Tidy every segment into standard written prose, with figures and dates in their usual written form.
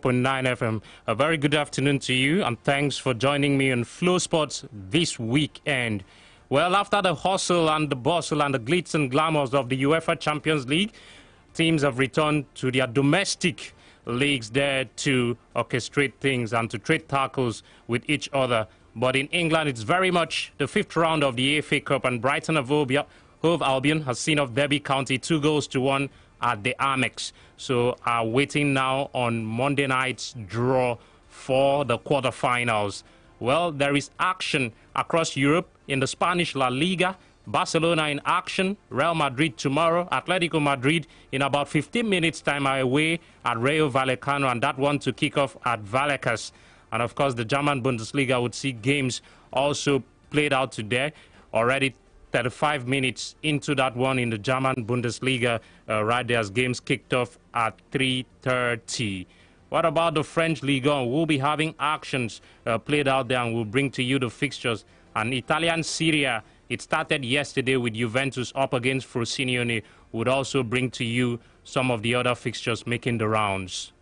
94.9 FM. A very good afternoon to you, and thanks for joining me on Flosports this weekend. Well, after the hustle and the bustle and the glitz and glamours of the UEFA Champions League, teams have returned to their domestic leagues there to orchestrate things and to trade tackles with each other. But in England, it's very much the fifth round of the FA Cup, and Brighton Hove Albion has seen off Derby County 2-1 at the Amex. So are waiting now on Monday night's draw for the quarterfinals. Well, there is action across Europe in the Spanish La Liga. Barcelona in action, Real Madrid tomorrow, Atletico Madrid in about 15 minutes time are away at Rayo Vallecano, and that one to kick off at Vallecas. And of course the German Bundesliga would see games also played out today. Already 35 minutes into that one in the German Bundesliga, right there as games kicked off at 3:30. What about the French Ligue 1? We'll be having actions played out there, and we'll bring to you the fixtures. And Italian Serie A, it started yesterday with Juventus up against Frosinone. Would also bring to you some of the other fixtures making the rounds.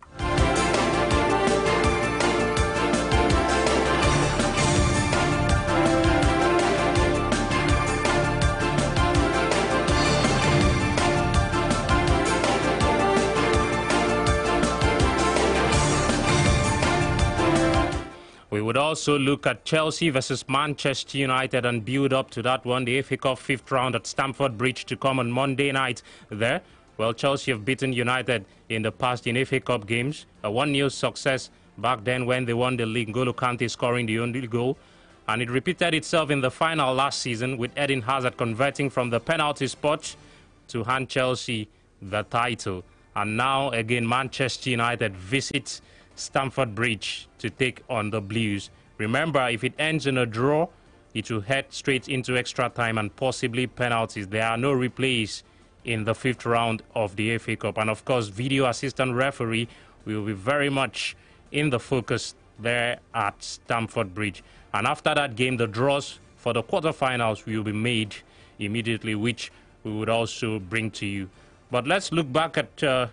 We would also look at Chelsea versus Manchester United and build up to that one, the FA Cup fifth round at Stamford Bridge to come on Monday night there. Well, Chelsea have beaten United in the past in FA Cup games. A 1-0 success back then when they won the league, N'Golo Kante scoring the only goal. And it repeated itself in the final last season with Eden Hazard converting from the penalty spot to hand Chelsea the title. And now again, Manchester United visits Stamford Bridge to take on the Blues. Remember, if it ends in a draw, it will head straight into extra time and possibly penalties. There are no replays in the fifth round of the FA Cup. And of course, video assistant referee will be very much in the focus there at Stamford Bridge. And after that game, the draws for the quarterfinals will be made immediately, which we would also bring to you. But let's look back at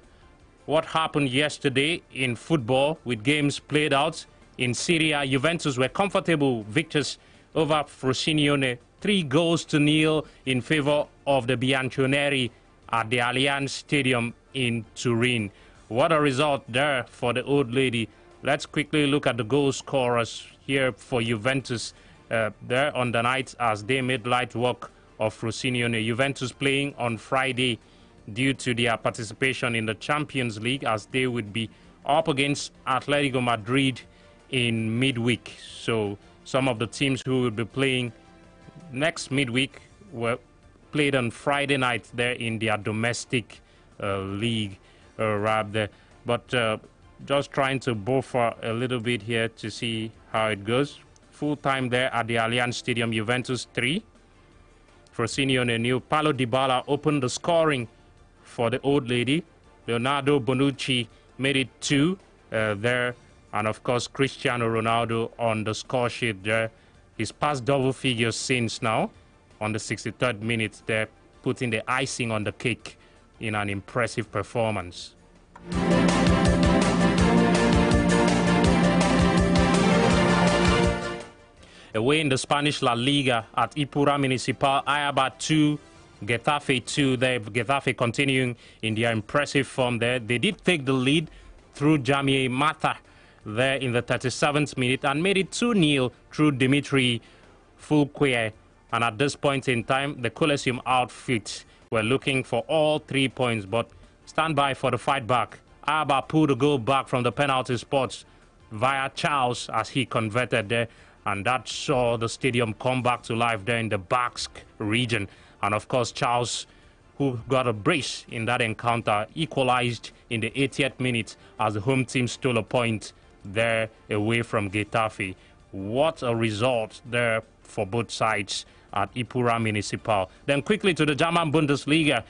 what happened yesterday in football with games played out. In Serie A, Juventus were comfortable victors over Frosinone, 3-0 in favor of the Bianconeri at the Allianz Stadium in Turin. What a result there for the old lady. Let's quickly look at the goal scorers here for Juventus there on the night as they made light work of Frosinone. Juventus playing on Friday due to their participation in the Champions League, as they would be up against Atletico Madrid in midweek. So some of the teams who will be playing next midweek were played on Friday night there in their domestic league there. But just trying to buffer a little bit here to see how it goes. Full time there at the Allianz Stadium, Juventus 3. Frosinone nil. Paulo Dybala opened the scoring for the old lady. Leonardo Bonucci made it 2 there. And of course, Cristiano Ronaldo on the score sheet there. He's past double figures since now on the 63rd minute there, putting the icing on the cake in an impressive performance. Away in the Spanish La Liga at Ipura Municipal, Ayaba 2, Getafe 2 there. Getafe continuing in their impressive form there. They did take the lead through Jamie Mata there in the 37th minute and made it 2-0 through Dimitri Fulquier. And at this point in time, the Coliseum outfit were looking for all 3 points, but stand by for the fight back. Ayaba pulled the goal back from the penalty spots via Charles as he converted there, and that saw the stadium come back to life there in the Basque region. And of course, Charles, who got a brace in that encounter, equalized in the 80th minute as the home team stole a point there away from Getafe. What a result there for both sides at Ipura Municipal. Then quickly to the German Bundesliga.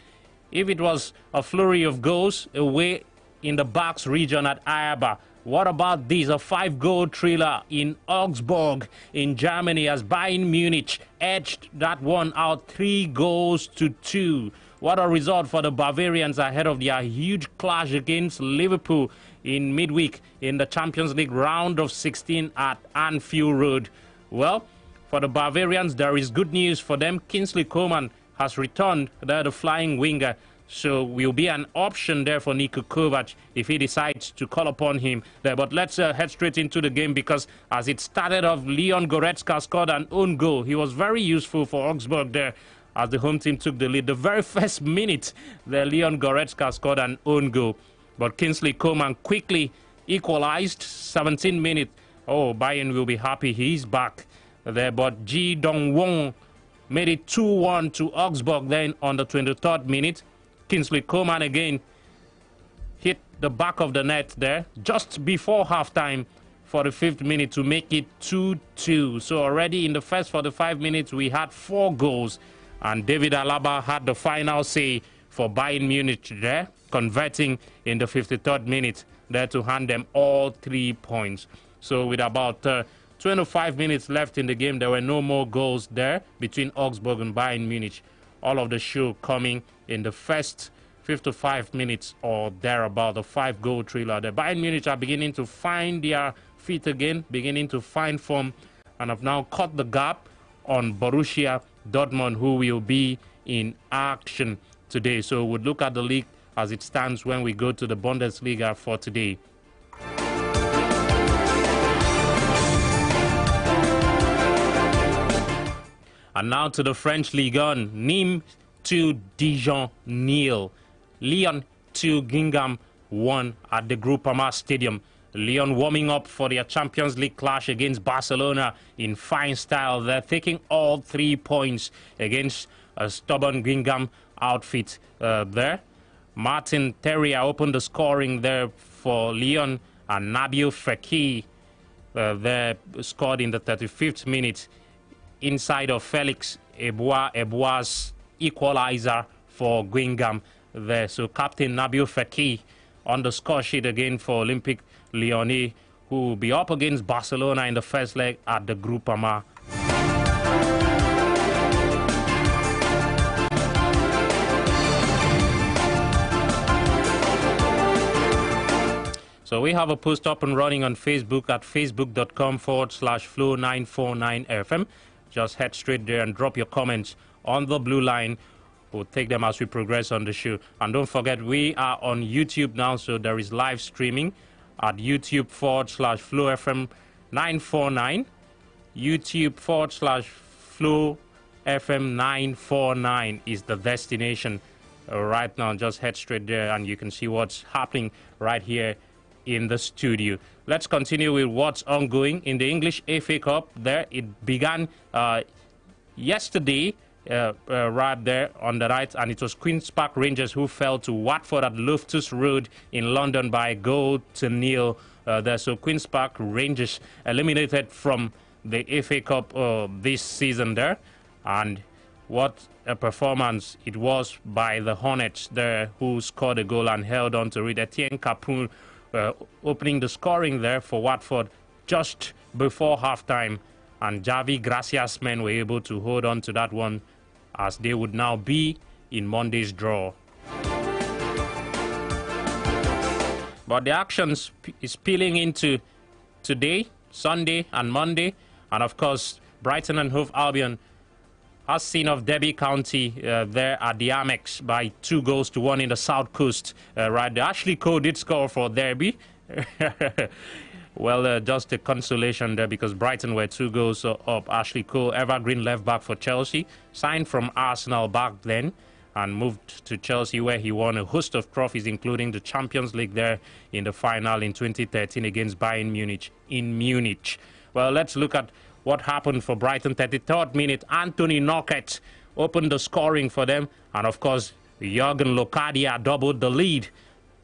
If it was a flurry of goals away in the Basque region at Ayaba, what about this? A 5-goal thriller in Augsburg in Germany as Bayern Munich edged that one out 3-2. What a result for the Bavarians ahead of their huge clash against Liverpool in midweek in the Champions League round of 16 at Anfield Road. Well, for the Bavarians, there is good news for them. Kingsley Coman has returned, the flying winger. So will be an option there for Niko Kovac if he decides to call upon him there. But let's head straight into the game, because as it started off, Leon Goretzka scored an own goal. He was very useful for Augsburg there as the home team took the lead. The very first minute, the Leon Goretzka scored an own goal. But Kingsley Coman quickly equalized. 17 minutes. Oh, Bayern will be happy. He's back there. But Ji Dong-won made it 2-1 to Augsburg then on the 23rd minute. Kingsley Coman again hit the back of the net there just before halftime for the 5th minute to make it 2-2. So already in the first 45 minutes, we had 4 goals. And David Alaba had the final say for Bayern Munich there, converting in the 53rd minute there to hand them all 3 points. So with about 25 minutes left in the game, there were no more goals there between Augsburg and Bayern Munich. All of the show coming in the first 55 minutes or thereabout, the 5-goal thriller. The Bayern Munich are beginning to find their feet again, beginning to find form, and have now cut the gap on Borussia Dortmund, who will be in action today. So we'll look at the league as it stands when we go to the Bundesliga for today. And now to the French Ligue 1. Nîmes 2, Dijon 0. Lyon 2, Guingamp 1 at the Groupama Stadium. Lyon warming up for their Champions League clash against Barcelona in fine style. They're taking all 3 points against a stubborn Guingamp outfit there. Martin Terrier opened the scoring there for Lyon, and Nabil Fekir there scored in the 35th minute inside of Felix Ebois' equalizer for Guingamp there. So Captain Nabil Fekir on the score sheet again for Olympique Lyonnais, who will be up against Barcelona in the first leg at the Groupama. So we have a post up and running on Facebook at facebook.com/flow949fm. Just head straight there and drop your comments on the blue line. We'll take them as we progress on the show. And don't forget, we are on YouTube now, so there is live streaming at youtube.com/flowfm949. youtube.com/flowfm949 is the destination right now. Just head straight there and you can see what's happening right here in the studio. Let's continue with what's ongoing in the English FA Cup. There, it began yesterday, right there on the right, and it was Queen's Park Rangers who fell to Watford at Loftus Road in London by 1-0 there. So Queen's Park Rangers eliminated from the FA Cup this season there, and what a performance it was by the Hornets there, who scored a goal and held on to it. Etienne Capoue opening the scoring there for Watford just before halftime, and Javi Gracia's men were able to hold on to that one, as they would now be in Monday's draw. But the actions is peeling into today, Sunday and Monday, and of course Brighton and Hove Albion has seen of Derby County there at the Amex by 2-1 in the South Coast. Right there. Ashley Cole did score for Derby. Well, just a consolation there because Brighton were 2 goals up. Ashley Cole, evergreen left back for Chelsea, signed from Arsenal back then and moved to Chelsea, where he won a host of trophies, including the Champions League there in the final in 2013 against Bayern Munich in Munich. Well, let's look at what happened for Brighton. 33rd minute, Anthony Knockett opened the scoring for them. And of course, Jurgen Locadia doubled the lead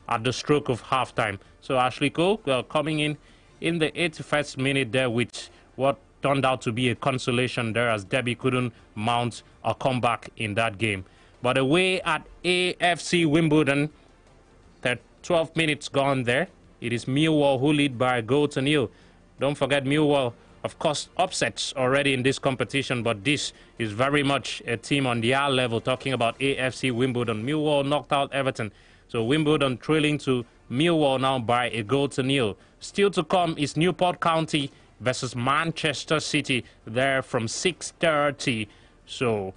at the stroke of halftime. So Ashley Cole coming in the 81st minute there with what turned out to be a consolation there, as Derby couldn't mount a comeback in that game. But away at AFC Wimbledon, 12 minutes gone there. It is Millwall who lead by 1-0. Don't forget Millwall, of course, upsets already in this competition, but this is very much a team on their level. Talking about AFC Wimbledon, Millwall knocked out Everton. So Wimbledon trailing to Millwall now by 1-0. Still to come is Newport County versus Manchester City there from 6:30. So,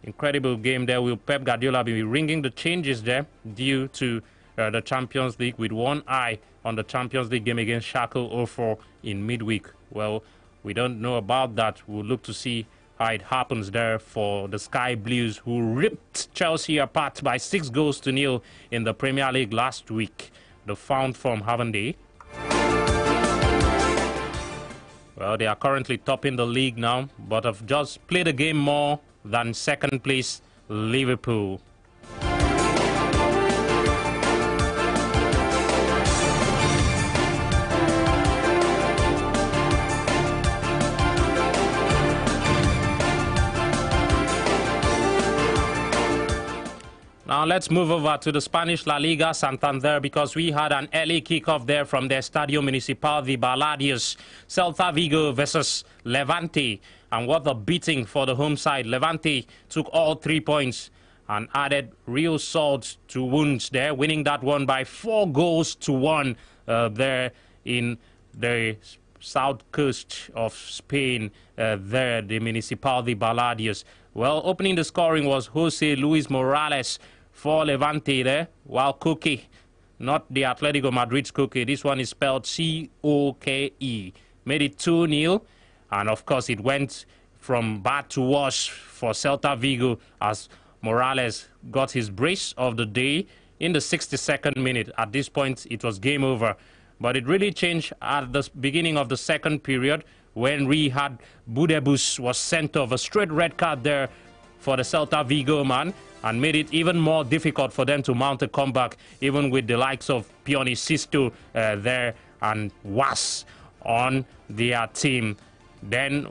incredible game there. Will Pep Guardiola be ringing the changes there due to the Champions League with one eye on the Champions League game against Schalke 04 in midweek? Well, we don't know about that. We'll look to see how it happens there for the Sky Blues, who ripped Chelsea apart by 6-0 in the Premier League last week. The found form, haven't they? Well, they are currently topping the league now, but have just played a game more than second place Liverpool. Now let's move over to the Spanish La Liga Santander, because we had an early kickoff there from the Estadio Municipal de Baladios. Celta Vigo versus Levante. And what a beating for the home side. Levante took all 3 points and added real salt to wounds there, winning that one by 4-1 there in the south coast of Spain, there, the Municipal de Baladios. Well, opening the scoring was Jose Luis Morales for Levante there, while Koke, not the Atletico Madrid's Koke, this one is spelled C-O-K-E, made it 2-0, and of course it went from bad to worse for Celta Vigo as Morales got his brace of the day in the 62nd minute. At this point, it was game over, but it really changed at the beginning of the second period when Rihad Budebus was sent off, a straight red card there for the Celta Vigo man, and made it even more difficult for them to mount a comeback, even with the likes of Pioni Sisto there and Was on their team. Then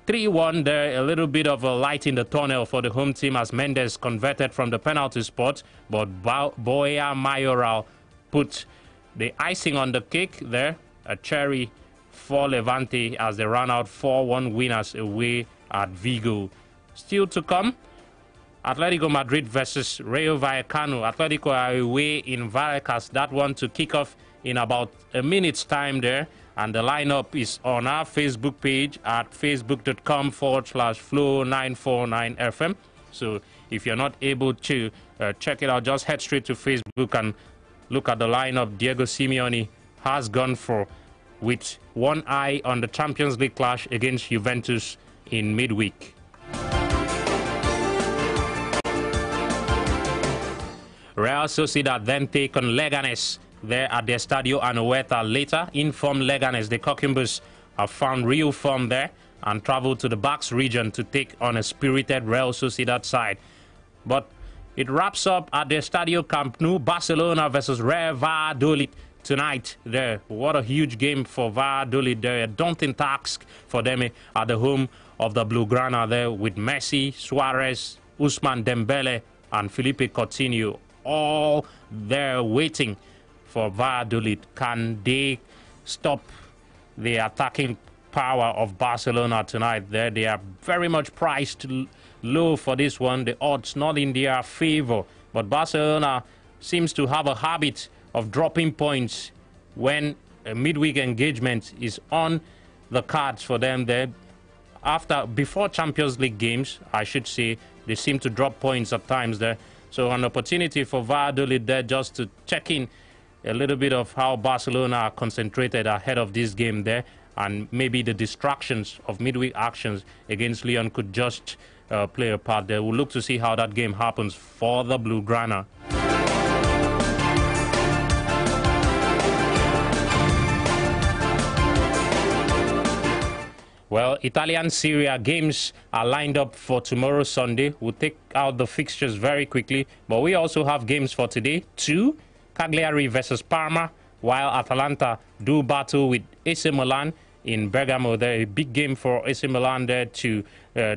3-1 there, a little bit of a light in the tunnel for the home team as Mendes converted from the penalty spot, but Boya Mayoral put the icing on the cake there, a cherry for Levante as they ran out 4-1 winners away at Vigo. Still to come, Atletico Madrid versus Rayo Vallecano. Atletico are away in Vallecas. That one to kick off in about a minute's time there. And the lineup is on our Facebook page at facebook.com/Flow949FM. So if you're not able to check it out, just head straight to Facebook and look at the lineup Diego Simeone has gone for, with one eye on the Champions League clash against Juventus in midweek. Real Sociedad then take on Leganes there at the Estadio Anoeta. Later, informed Leganes, the Coquimbos have found real form there and traveled to the Basque region to take on a spirited Real Sociedad side. But it wraps up at the Estadio Camp Nou, Barcelona versus Real Valladolid tonight there. What a huge game for Valladolid there. A daunting task for them at the home of the Blaugrana there, with Messi, Suarez, Ousmane Dembele and Felipe Coutinho all there waiting for Valladolid. Can they stop the attacking power of Barcelona tonight? There, they are very much priced low for this one. The odds not in their favor, but Barcelona seems to have a habit of dropping points when a midweek engagement is on the cards for them there. Before Champions League games, I should say, they seem to drop points at times there. So an opportunity for Valladolid there just to check in a little bit of how Barcelona are concentrated ahead of this game there, and maybe the distractions of midweek actions against Lyon could just play a part there. We'll look to see how that game happens for the Blaugrana. Well, Italian Serie A games are lined up for tomorrow, Sunday. We'll take out the fixtures very quickly, but we also have games for today. 2, Cagliari versus Parma, while Atalanta do battle with AC Milan in Bergamo. There, a big game for AC Milan there to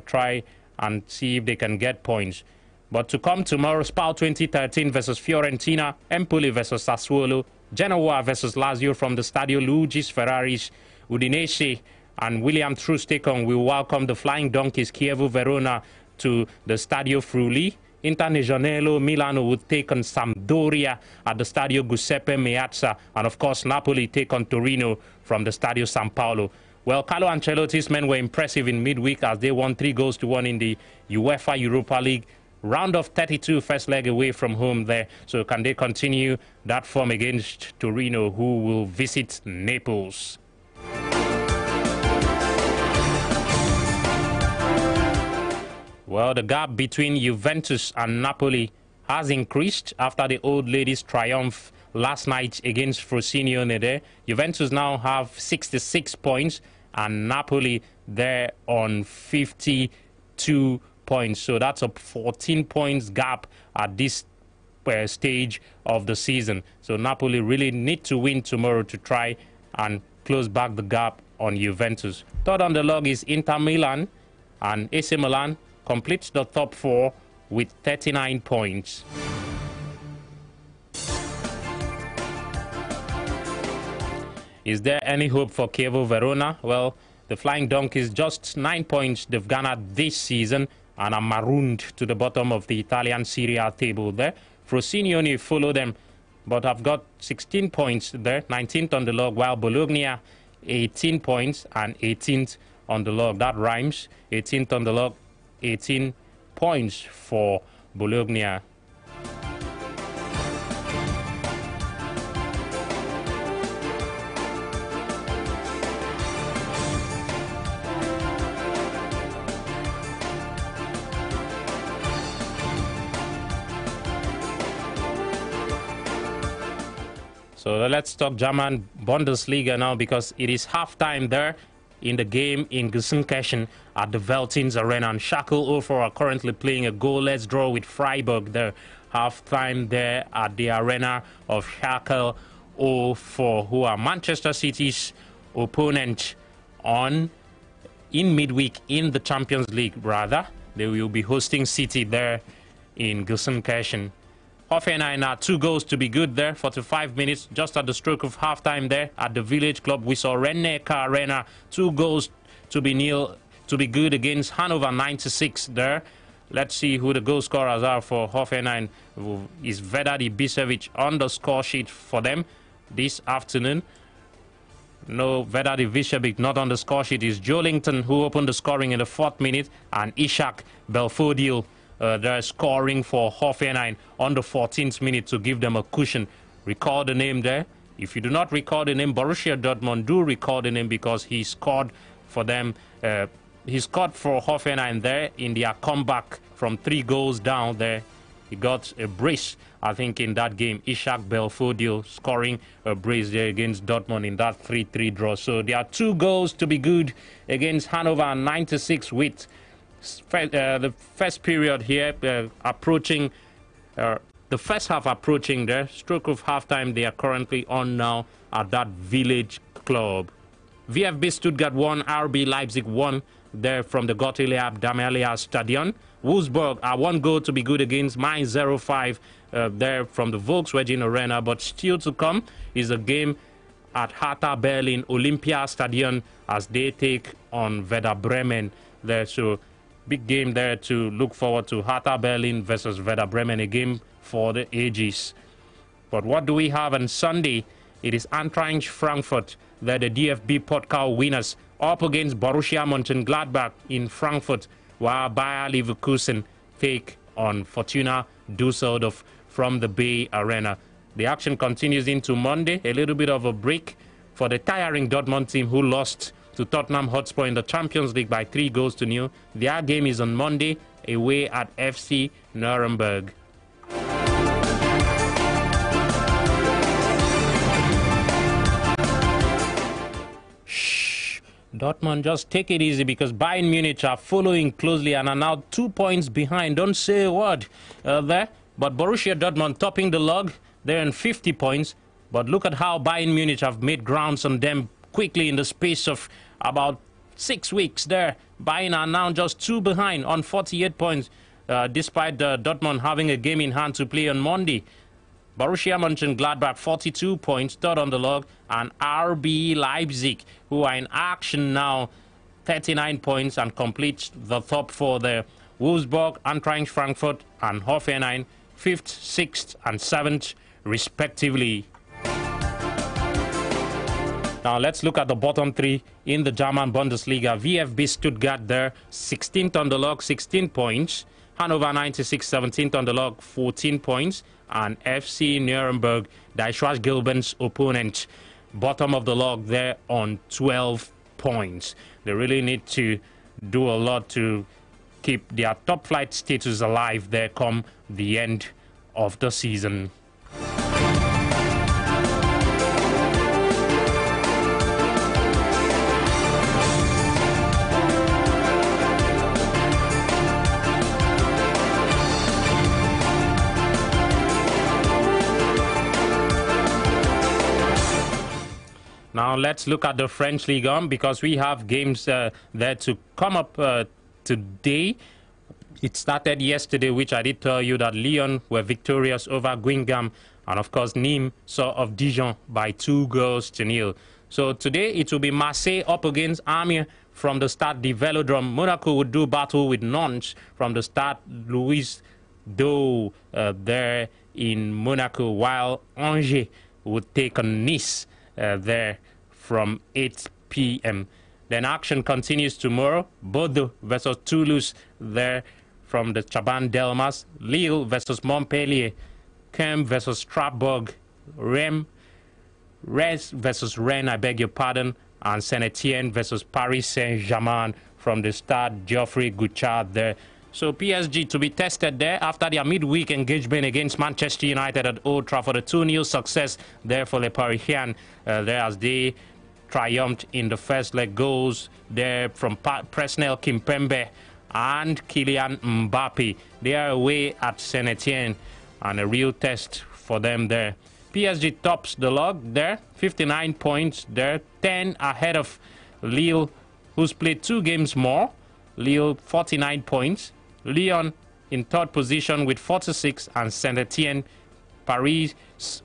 try and see if they can get points. But to come tomorrow, SPAL 2013 versus Fiorentina, Empoli versus Sassuolo, Genoa versus Lazio from the Stadio Luigi Ferraris, Udinese and William Troost-Ekong will welcome the Flying Donkeys Chievo Verona to the Stadio Friuli Internazionale Milano would take on Sampdoria at the Stadio Giuseppe Meazza, and of course Napoli take on Torino from the Stadio San Paolo. Well, Carlo Ancelotti's men were impressive in midweek as they won 3-1 in the UEFA Europa League. Round of 32, first leg away from home there. So can they continue that form against Torino, who will visit Naples? Well, the gap between Juventus and Napoli has increased after the old ladies' triumph last night against Frosinone there. Juventus now have 66 points and Napoli there on 52 points. So that's a 14 points gap at this stage of the season. So Napoli really need to win tomorrow to try and close back the gap on Juventus. Third on the log is Inter Milan, and AC Milan completes the top four with 39 points. Is there any hope for Chievo Verona? Well, the Flying Donkeys just 9 points they've garnered this season and are marooned to the bottom of the Italian Serie A table there. Frosinone follow them, but have got 16 points there, 19th on the log, while Bologna 18 points and 18th on the log. That rhymes. 18th on the log, 18 points for Bologna. So let's talk German Bundesliga now, because it is halftime there in the game in Gelsenkirchen at the Veltins Arena. And Schalke 04 are currently playing a goalless draw with Freiburg there. Halftime there at the arena of Schalke 04, who are Manchester City's opponent in midweek in the Champions League, rather. They will be hosting City there in Gelsenkirchen. Hoffenheim are 2 goals to be good there, 45 minutes, just at the stroke of halftime there at the Village Club. We saw Rhein-Neckar Arena, 2 goals to be nil, to be good against Hannover 96 there. Let's see who the goal scorers are for Hoffenheim. Is Vedad Ibisevic on the score sheet for them this afternoon? No, Vedad Ibisevic not on the score sheet. Is Joelinton, who opened the scoring in the 4th minute, and Ishak Belfodil they're scoring for Hoffenheim on the 14th minute to give them a cushion. Recall the name there. If you do not recall the name, Borussia Dortmund, do recall the name, because he scored for them. He scored for Hoffenheim there in their comeback from 3 goals down there. He got a brace, I think, in that game. Ishak Belfodil scoring a brace there against Dortmund in that 3-3 draw. So there are 2 goals to be good against Hannover 96 with the first period here approaching, the first half approaching there. Stroke of halftime they are currently on now at that Village Club. VfB Stuttgart 1, RB Leipzig 1 there from the Gottlieb Daimler Stadion. Wolfsburg are 1 goal to be good against Mainz 05 there from the Volkswagen Arena. But still to come is a game at Hertha Berlin Olympia Stadion as they take on Werder Bremen there. So big game there to look forward to. Hertha Berlin versus Werder Bremen, a game for the ages. But what do we have on Sunday? It is Eintracht Frankfurt, they're the DFB Pokal winners, up against Borussia Mönchengladbach in Frankfurt, while Bayer Leverkusen take on Fortuna Düsseldorf from the Bay Arena. The action continues into Monday, a little bit of a break for the tiring Dortmund team, who lost to Tottenham Hotspur in the Champions League by 3 goals to 0. Their game is on Monday away at FC Nuremberg. Shh, Dortmund, just take it easy, because Bayern Munich are following closely and are now 2 points behind. Don't say a word there. But Borussia Dortmund topping the log. They're in 50 points. But look at how Bayern Munich have made grounds on them quickly in the space of about 6 weeks there. Bayern are now just 2 behind on 48 points, despite Dortmund having a game in hand to play on Monday. Borussia Mönchengladbach 42 points, 3rd on the log, and RB Leipzig, who are in action now, 39 points and complete the top 4 there Wolfsburg, Eintracht Frankfurt, and Hoffenheim 5th, 6th, and 7th, respectively. Now let's look at the bottom three in the German Bundesliga. VfB Stuttgart there, 16th on the log, 16 points. Hannover 96, 17th on the log, 14 points. And FC Nuremberg, the Schwarzgelben's opponent, bottom of the log there on 12 points. They really need to do a lot to keep their top flight status alive there come the end of the season. Now let's look at the French Ligue 1 because we have games there to come up today. It started yesterday, which I did tell you that Lyon were victorious over Guingamp, and of course Nîmes saw of Dijon by 2-0. So today it will be Marseille up against Amiens from the start, the Velodrome. Monaco would do battle with Nantes from the start, Louis Do there in Monaco, while Angers would take on Nice there from 8 p.m. Then action continues tomorrow. Bordeaux versus Toulouse there from the Chaban Delmas. Lille versus Montpellier. Caen versus Strasbourg. Rennes versus Rennes, I beg your pardon. And Saint-Etienne versus Paris Saint-Germain from the start. Geoffrey Guichard there. So PSG to be tested there after their midweek engagement against Manchester United at Old Trafford. A 2-0 success there for Les Parisiens there as they triumphed in the first leg. Goals there from Presnel Kimpembe and Kylian Mbappe. They are away at Saint-Etienne and a real test for them there. PSG tops the log there, 59 points there, 10 ahead of Lille, who's played 2 games more. Lille 49 points. Lyon in third position with 46, and Saint-Etienne, Paris'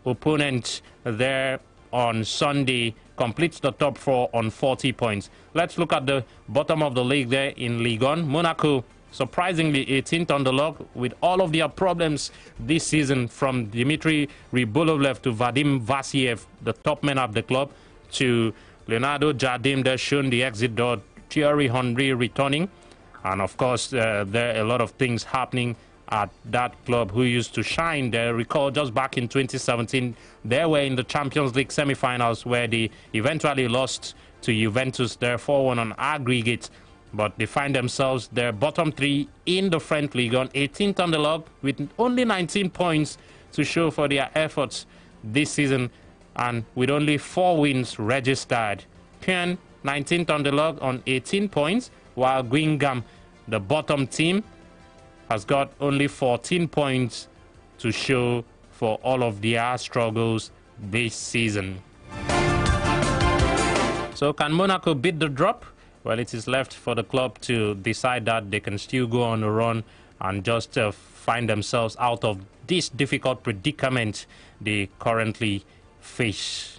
opponent there on Sunday, completes the top 4 on 40 points. Let's look at the bottom of the league there in Ligue 1. Monaco, surprisingly 18th on the log with all of their problems this season, from Dmitry Rybolovlev to Vadim Vassiev, the top men of the club, to Leonardo Jardim there shown the exit door, Thierry Henry returning. And of course, there are a lot of things happening at that club who used to shine there. Recall just back in 2017, they were in the Champions League semi-finals where they eventually lost to Juventus there 4-1 on aggregate. But they find themselves their bottom 3 in the French League on 18th on the log with only 19 points to show for their efforts this season and with only 4 wins registered. Caen 19th on the log on 18 points, while Guingamp, the bottom team, has got only 14 points to show for all of their struggles this season. So can Monaco beat the drop? Well, it is left for the club to decide that. They can still go on a run and just find themselves out of this difficult predicament they currently face.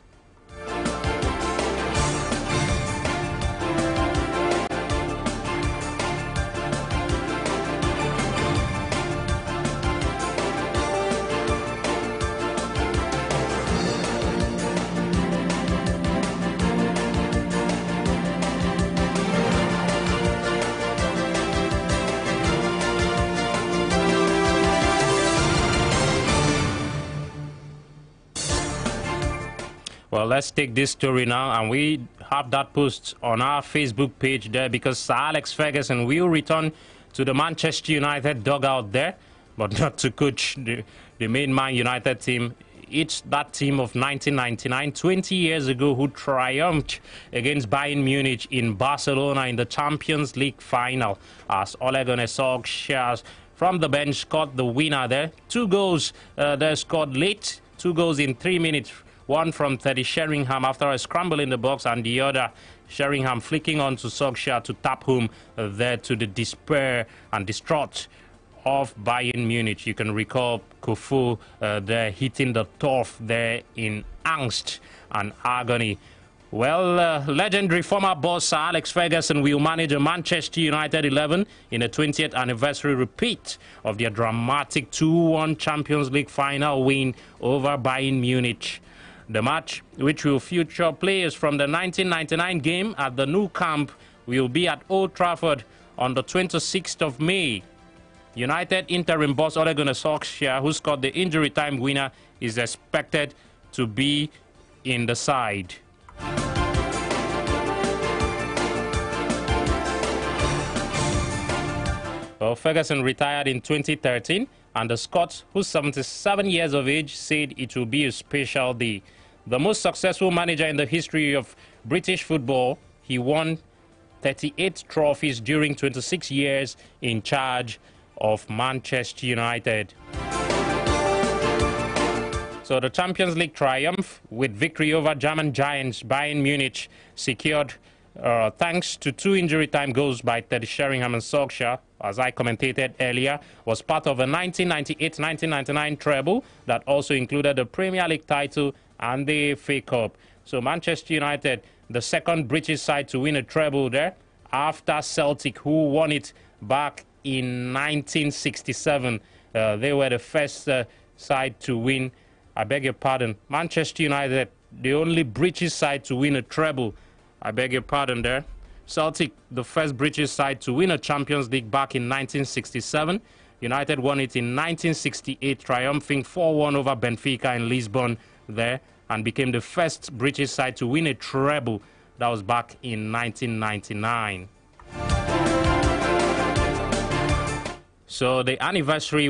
Well, let's take this story now, and we have that post on our Facebook page there because Sir Alex Ferguson will return to the Manchester United dugout there, but not to coach the main Man United team. It's that team of 1999, 20 years ago, who triumphed against Bayern Munich in Barcelona in the Champions League final, as Ole Gunnar Solskjaer from the bench scored the winner there. 2 goals there scored late, 2 goals in 3 minutes. One from Teddy Sheringham after a scramble in the box, and the other Sheringham flicking on to Solskjaer to tap home there to the despair and distraught of Bayern Munich. You can recall Kofu there hitting the turf there in angst and agony. Well, legendary former boss Sir Alex Ferguson will manage a Manchester United 11 in a 20th anniversary repeat of their dramatic 2-1 Champions League final win over Bayern Munich. The match, which will feature players from the 1999 game at the Nou Camp, will be at Old Trafford on the 26th of May. United interim boss Ole Gunnar Solskjaer, who scored the injury time winner, is expected to be in the side. Well, Ferguson retired in 2013, and the Scots, who's 77 years of age, said it will be a special day. The most successful manager in the history of British football, he won 38 trophies during 26 years in charge of Manchester United. So the Champions League triumph with victory over German giants Bayern Munich secured thanks to 2 injury time goals by Teddy Sheringham and Solskjaer, as I commentated earlier, was part of a 1998-1999 treble that also included the Premier League title and the FA Cup. So Manchester United, the second British side to win a treble there, after Celtic, who won it back in 1967. They were the first side to win, I beg your pardon, Manchester United, the only British side to win a treble. I beg your pardon there. Celtic, the first British side to win a Champions League back in 1967. United won it in 1968, triumphing 4-1 over Benfica in Lisbon there, and became the first British side to win a treble. That was back in 1999. So the anniversary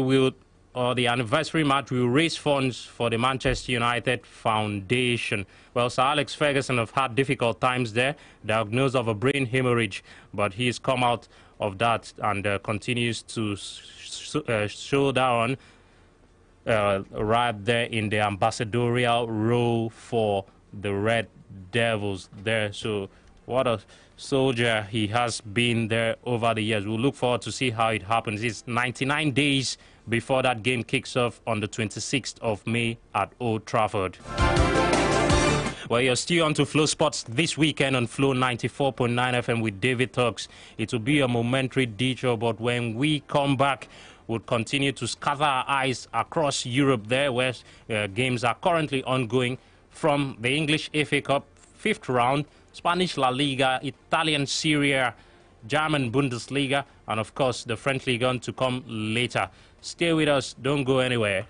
match will raise funds for the Manchester United Foundation. Well, Sir Alex Ferguson have had difficult times there, diagnosed of a brain hemorrhage, but he's come out of that and continues to shoulder on right there in the ambassadorial role for the Red Devils there. So what a soldier he has been there over the years. We'll look forward to see how it happens. It's 99 days before that game kicks off on the 26th of May at Old Trafford. Well, you're still on to Flosports this weekend on Flow 94.9 FM with Davidtalks. It will be a momentary detour, but when we come back, we'll continue to scatter our eyes across Europe there, where games are currently ongoing, from the English FA Cup 5th round, Spanish La Liga, Italian Serie A, German Bundesliga, and of course the French Ligue 1 to come later. Stay with us, don't go anywhere.